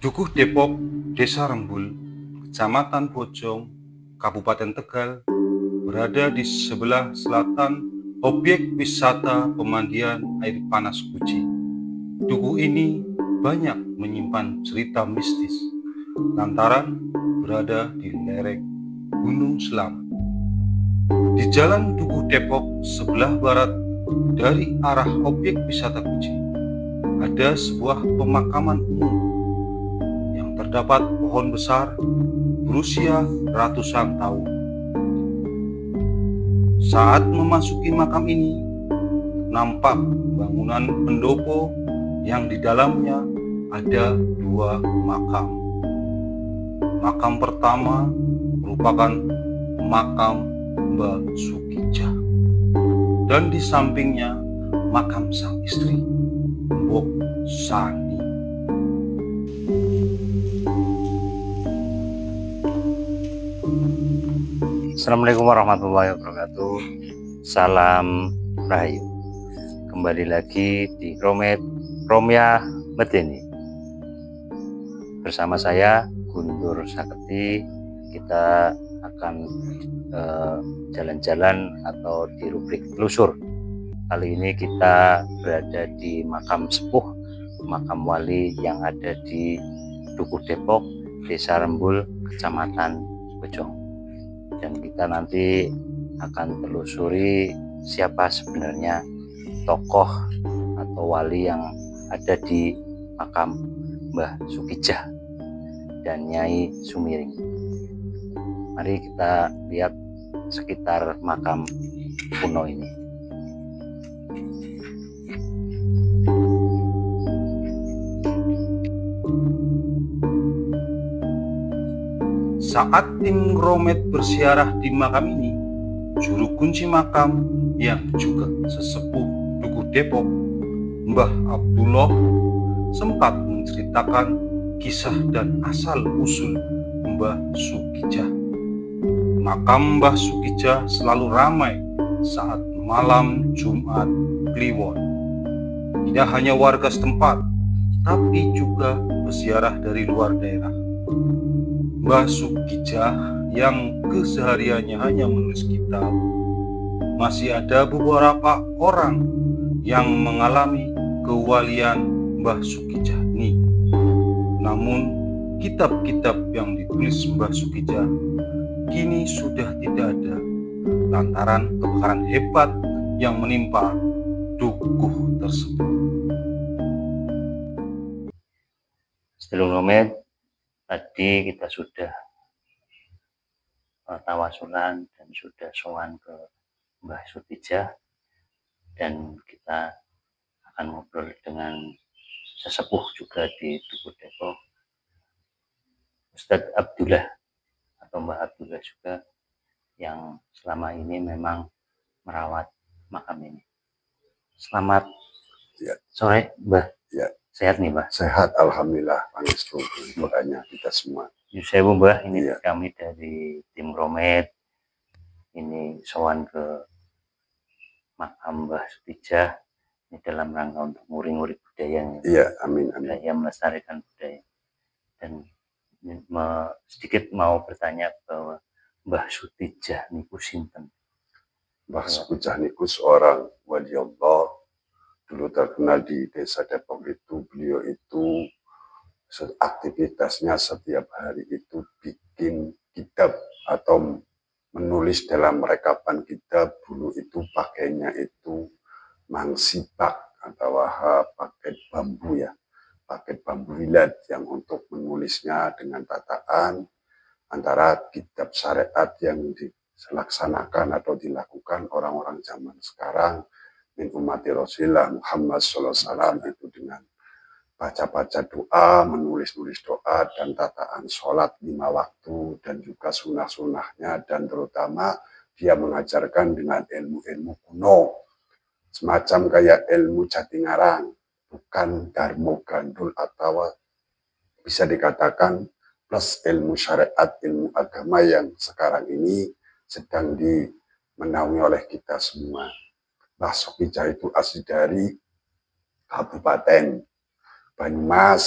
Dukuh Depok, Desa Rembul, Kecamatan Bojong, Kabupaten Tegal, berada di sebelah selatan objek wisata pemandian air panas Guci. Dukuh ini banyak menyimpan cerita mistis, lantaran berada di lereng Gunung Selamat. Di Jalan Dukuh Depok sebelah barat dari arah objek wisata Guci, ada sebuah pemakaman umum yang terdapat pohon besar berusia ratusan tahun. Saat memasuki makam ini, nampak bangunan pendopo yang di dalamnya ada dua makam. Makam pertama merupakan makam Mbah Sukijah, dan di sampingnya makam sang istri, Mbok Sani. Assalamualaikum warahmatullahi wabarakatuh. Salam Rahayu. Kembali lagi di Romya Medeni. Bersama saya Guntur Saketi. Kita akan jalan-jalan atau di rubrik telusur. Kali ini kita berada di makam sepuh, makam wali yang ada di Dukuh Depok, Desa Rembul, Kecamatan Bojong. Dan kita nanti akan telusuri siapa sebenarnya tokoh atau wali yang ada di makam Mbah Sukijah dan Nyai Sumiring. Mari kita lihat sekitar makam kuno ini. Saat tim Romet bersiarah di makam ini, juru kunci makam yang juga sesepuh Dukuh Depok, Mbah Abdullah, sempat menceritakan kisah dan asal-usul Mbah Sukijah. Makam Mbah Sukijah selalu ramai saat malam Jumat Kliwon. Tidak hanya warga setempat, tapi juga peziarah dari luar daerah. Mbah Sukijah yang kesehariannya hanya menulis kitab, masih ada beberapa orang yang mengalami kewalian Mbah Sukijah ini. Namun kitab-kitab yang ditulis Mbah Sukijah kini sudah tidak ada lantaran kebakaran hebat yang menimpa dukuh tersebut. Sebelum Romet, tadi kita sudah tawasulan dan sudah sowan ke Mbah Sukijah, dan kita akan ngobrol dengan sesepuh juga di Dukuh Depok, Ustadz Abdullah atau Mbah Abdullah juga, yang selama ini memang merawat makam ini. Selamat sore, Mbah. Ya. Sehat nih, Mbah? Sehat, alhamdulillah. Pangestu makanya kita semua. Yusewu, Mbah, ini Ya. kami dari tim Romet ini sowan ke makam Mbah Sukijah ini dalam rangka untuk nguri-nguri budaya. Iya, amin, amin. Budaya, melestarikan budaya. Dan sedikit mau bertanya bahwa Mbah Sukijah niku sinten? Mbah Sukijah niku seorang wali Allah, dulu terkenal di Desa Depok itu. Beliau itu aktivitasnya setiap hari itu bikin kitab atau menulis dalam rekapan kitab. Dulu itu pakainya itu mangsipak atau pakai bambu ya, pakai bambu wilat yang untuk menulisnya dengan tataan antara kitab syariat yang dilaksanakan atau dilakukan orang-orang zaman sekarang min ummati Rasulullah Muhammad SAW itu dengan baca-baca doa, menulis-nulis doa, dan tataan sholat 5 waktu, dan juga sunnah-sunnahnya, dan terutama dia mengajarkan dengan ilmu-ilmu kuno, semacam kayak ilmu Jatingarang, bukan Darmo Gandul, atau bisa dikatakan plus ilmu syariat, ilmu agama yang sekarang ini sedang dimenaungi oleh kita semua. Mbah Sukijah itu asli dari Kabupaten Banyumas,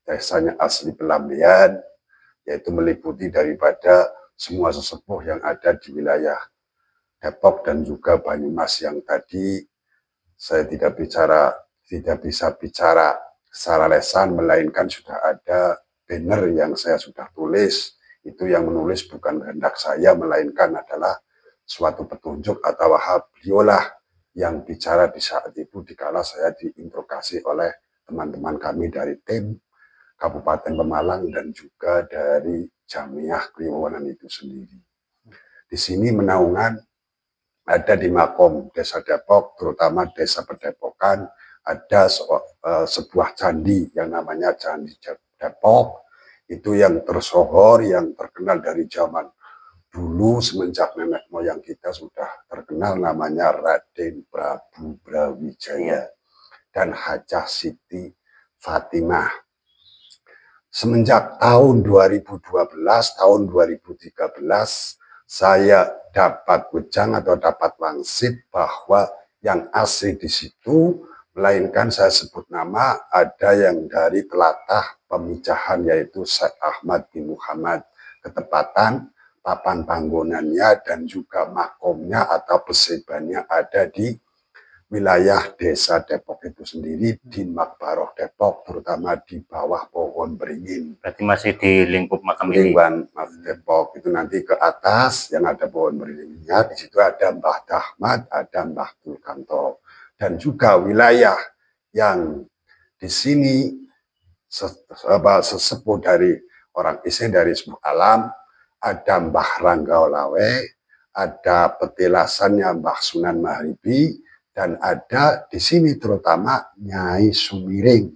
desanya asli Pelambian, yaitu meliputi daripada semua sesepuh yang ada di wilayah Depok dan juga Banyumas yang tadi saya tidak bisa bicara secara lesan, melainkan sudah ada banner yang saya sudah tulis. Itu yang menulis bukan kehendak saya, melainkan adalah suatu petunjuk atau beliaulah yang bicara di saat itu dikala saya diinterogasi oleh teman-teman kami dari tim Kabupaten Pemalang dan juga dari Jamiah Kliwonan itu sendiri. Di sini menaungan ada di Makom Desa Depok, terutama Desa Pedepokan, ada sebuah candi yang namanya Candi Depok. Itu yang tersohor, yang terkenal dari zaman dulu, semenjak nenek moyang kita sudah terkenal, namanya Raden Prabu Brawijaya dan Hajah Siti Fatimah. Semenjak tahun 2012, tahun 2013, saya dapat ujang atau dapat wangsit bahwa yang asli di situ, melainkan saya sebut nama, ada yang dari telatah pemijahan yaitu Syekh Ahmad bin Muhammad. Ketepatan papan panggonannya dan juga makomnya atau pesebannya ada di wilayah Desa Depok itu sendiri, di Makbaroh Depok, terutama di bawah pohon beringin. Berarti masih di lingkup makam ini? Lingkungan Depok itu nanti ke atas yang ada pohon beringinnya, di situ ada Mbah Dahmat, ada Mbah Tulkanto, dan juga wilayah yang di sini sesepuh dari orang Iseng dari sebuah alam, ada Mbah Rangga Olawe, ada petilasannya Mbah Sunan Mahribi, dan ada di sini terutama Nyai Sumiring.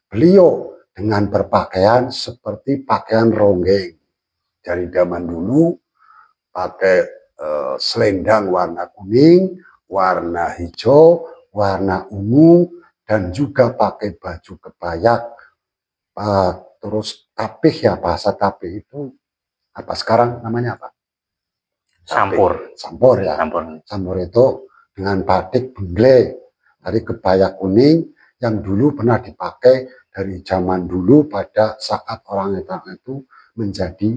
Beliau dengan berpakaian seperti pakaian ronggeng. Dari zaman dulu pakai selendang warna kuning, warna hijau, warna ungu, dan juga pakai baju kebayak. Terus tapih ya, bahasa tapih itu apa sekarang namanya apa? Sampur. Sampur ya. Sampur itu dengan batik bengle dari kebaya kuning yang dulu pernah dipakai dari zaman dulu pada saat orang itu menjadi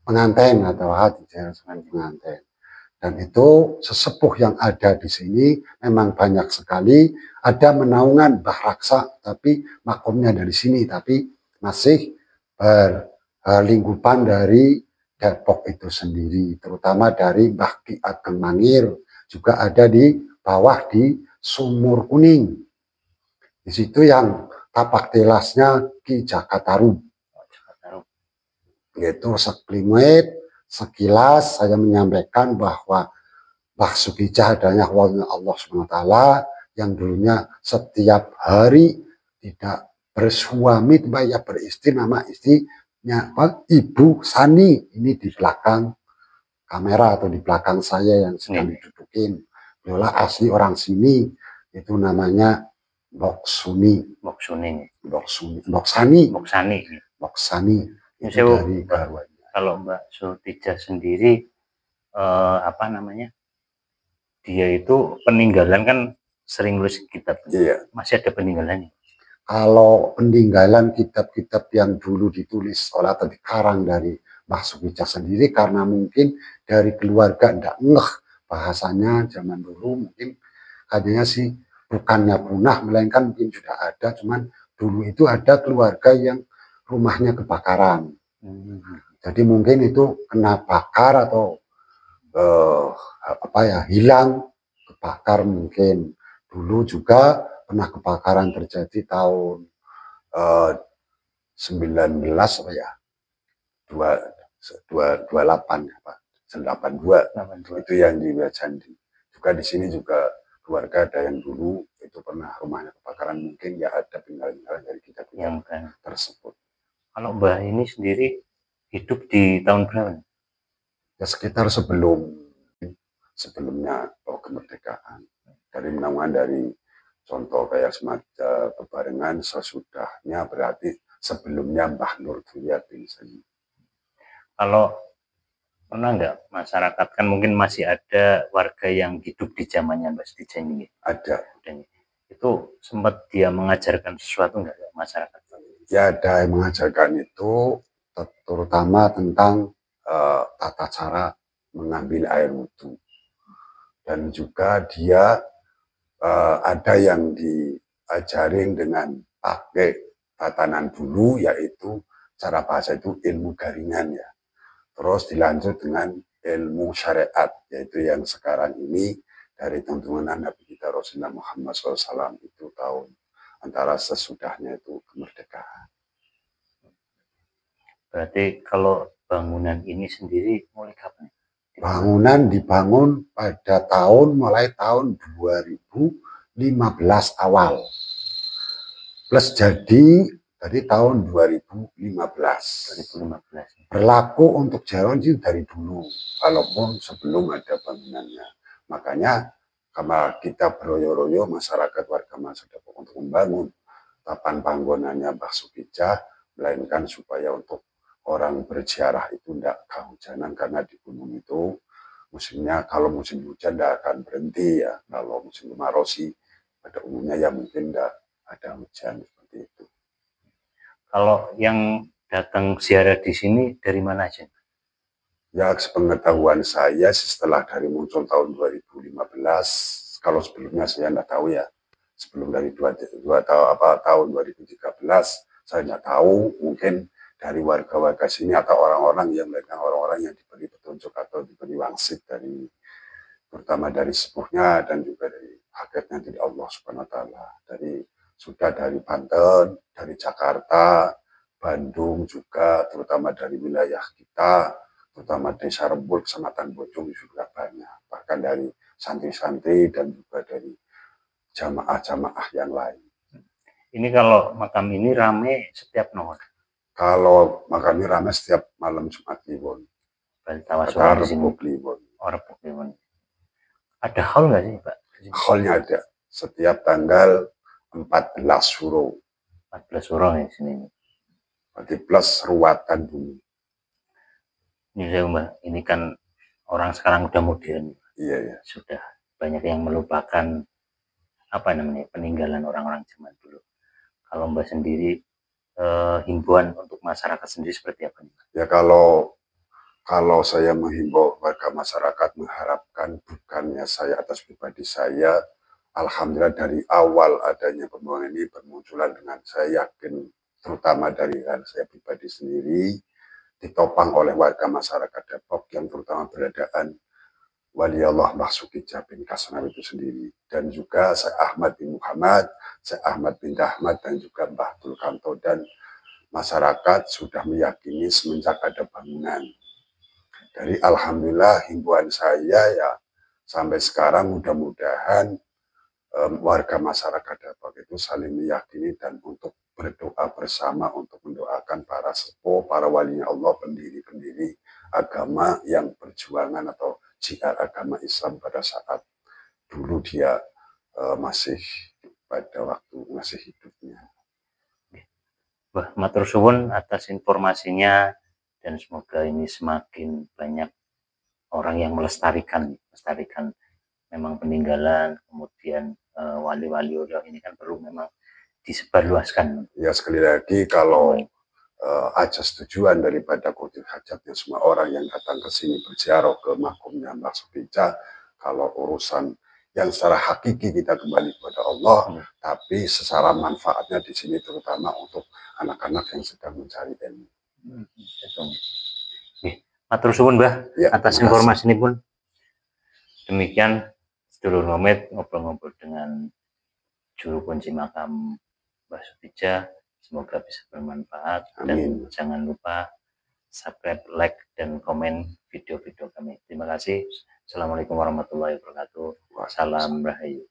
pengantin atau pengantin. Dan itu sesepuh yang ada di sini memang banyak sekali. Ada menaungan Mbah Raksa, tapi makomnya dari sini, tapi masih berlingkupan dari Depok itu sendiri, terutama dari Mbah Ki Ageng Mangir, juga ada di bawah di Sumur Kuning. Di situ yang tapak tilasnya Ki Jakatarum. Yaitu sekilas saya menyampaikan bahwa Mbah Sukijah adalah wali Allah SWT yang dulunya setiap hari tidak bersuami, ya beristri, nama istrinya Ibu Sani. Ini di belakang kamera atau di belakang saya yang sedang didudukin. Beliau asli orang sini, itu namanya Mbok Suni. Dari garwanya. Kalau Mbak Sukijah sendiri dia itu peninggalan kan sering nulis kitab. Iya. Masih ada peninggalannya? Kalau peninggalan kitab-kitab yang dulu ditulis oleh atau dikarang dari Mbah Sukijah sendiri, karena mungkin dari keluarga ndak ngeh bahasanya zaman dulu, mungkin katanya sih bukannya punah, melainkan mungkin sudah ada, cuman dulu itu ada keluarga yang rumahnya kebakaran. Jadi mungkin itu kena bakar atau hilang, kebakar mungkin. Dulu juga pernah kebakaran terjadi tahun 19 82 itu yang di Candi. Juga di sini juga keluarga ada yang dulu itu pernah rumahnya kebakaran, mungkin ya ada peninggalan dari kita tersebut. Kalau Mbah ini sendiri hidup di tahun berapa? Ya sekitar sebelumnya kemerdekaan. Dari menaungan dari contoh kayak semacam bebarengan, sesudahnya berarti sebelumnya Mbah Nur Duyat bin Seni. Kalau pernah nggak masyarakat, kan mungkin masih ada warga yang hidup di zamannya Mbah Sukijah ini? Ada. itu sempat dia mengajarkan sesuatu nggak ke masyarakat? Ya, ada yang mengajarkan itu terutama tentang tata cara mengambil air wudhu, dan juga dia ada yang diajarin dengan pakai tatanan dulu, yaitu cara bahasa itu ilmu garingan ya. Terus dilanjut dengan ilmu syariat, yaitu yang sekarang ini dari tuntunan Nabi kita Rasulullah Muhammad SAW itu tahun antara sesudahnya itu kemerdekaan. Berarti kalau bangunan ini sendiri mulai kapan? Bangunan dibangun pada mulai tahun 2015 awal. Plus jadi dari tahun 2015. Berlaku untuk jalan sih dari dulu, walaupun sebelum ada bangunannya. Makanya karena kita beroyo-royo masyarakat warga masyarakat untuk membangun tapan panggonannya Mbah Sukijah, melainkan supaya untuk orang berziarah itu tidak kehujanan, karena di gunung itu musimnya kalau musim hujan tidak akan berhenti ya. Kalau musim kemarau sih pada umumnya ya mungkin tidak ada hujan seperti itu. Kalau yang datang ziarah di sini dari mana aja? Ya, sepengetahuan saya setelah dari muncul tahun 2015, kalau sebelumnya saya tidak tahu ya. Sebelum dari tahun 2013 saya tidak tahu, mungkin dari warga-warga sini atau orang-orang yang diberi petunjuk atau diberi wangsit dari terutama dari sepuhnya dan juga dari hakikatnya dari Allah Subhanahu wa taala. Sudah dari Banten, dari Jakarta, Bandung juga, terutama dari wilayah kita, terutama Desa Rembul, Kecamatan Bojong juga banyak. Bahkan dari santri-santri dan juga dari jamaah-jamaah yang lain. Ini kalau makam ini rame setiap nomor? Kalau makam ini rame setiap malam Jumat Kliwon. Kata Rebuk Kliwon. Oh, Rebuk Kliwon. Ada haul nggak sih, Pak? Haulnya ada. Setiap tanggal 14 Suro. 14 Suro ya sini. Berarti plus ruatan bumi. Ini saya Mbak, ini kan orang sekarang udah modern. Iya, ya. Sudah banyak yang melupakan apa namanya peninggalan orang-orang zaman dulu. Kalau Mbak sendiri himbauan untuk masyarakat sendiri seperti apa nih? Ya, kalau saya menghimbau warga masyarakat mengharapkan, bukannya saya atas pribadi saya, alhamdulillah dari awal adanya pembangunan ini bermunculan dengan saya yakin, terutama dari saya pribadi sendiri, ditopang oleh warga masyarakat Depok yang terutama beradaan Wali Allah Mbah Sukijah bin Kasnam itu sendiri, dan juga Syekh Ahmad bin Muhammad, Syekh Ahmad bin Ahmad, dan juga Mbah Tulkanto, dan masyarakat sudah meyakini semenjak ada bangunan. Dari alhamdulillah himbauan saya ya sampai sekarang mudah-mudahan warga masyarakat Depok itu saling meyakini dan untuk berdoa bersama untuk mendoakan para sepuh, para walinya Allah, pendiri-pendiri agama yang perjuangan atau jihad agama Islam pada saat dulu dia masih pada waktu masih hidupnya. Wah, matur suwun atas informasinya, dan semoga ini semakin banyak orang yang melestarikan memang peninggalan, kemudian wali-wali Allah ini kan perlu memang disebarluaskan. Ya, sekali lagi kalau ajas tujuan daripada Qudil Hajatnya semua orang yang datang ke sini berziarah ke makamnya Mbah Sukijah, kalau urusan yang secara hakiki kita kembali kepada Allah, tapi secara manfaatnya di sini terutama untuk anak-anak yang sedang mencari ilmu. Matur suwun Mbah ya, atas informasi ini pun. Demikian sedulur Ngomet ngobrol-ngobrol dengan juru kunci makam Mbah Sukijah. Semoga bisa bermanfaat. Amin. Dan jangan lupa subscribe, like, dan komen video-video kami. Terima kasih. Assalamualaikum warahmatullahi wabarakatuh. Salam Rahayu.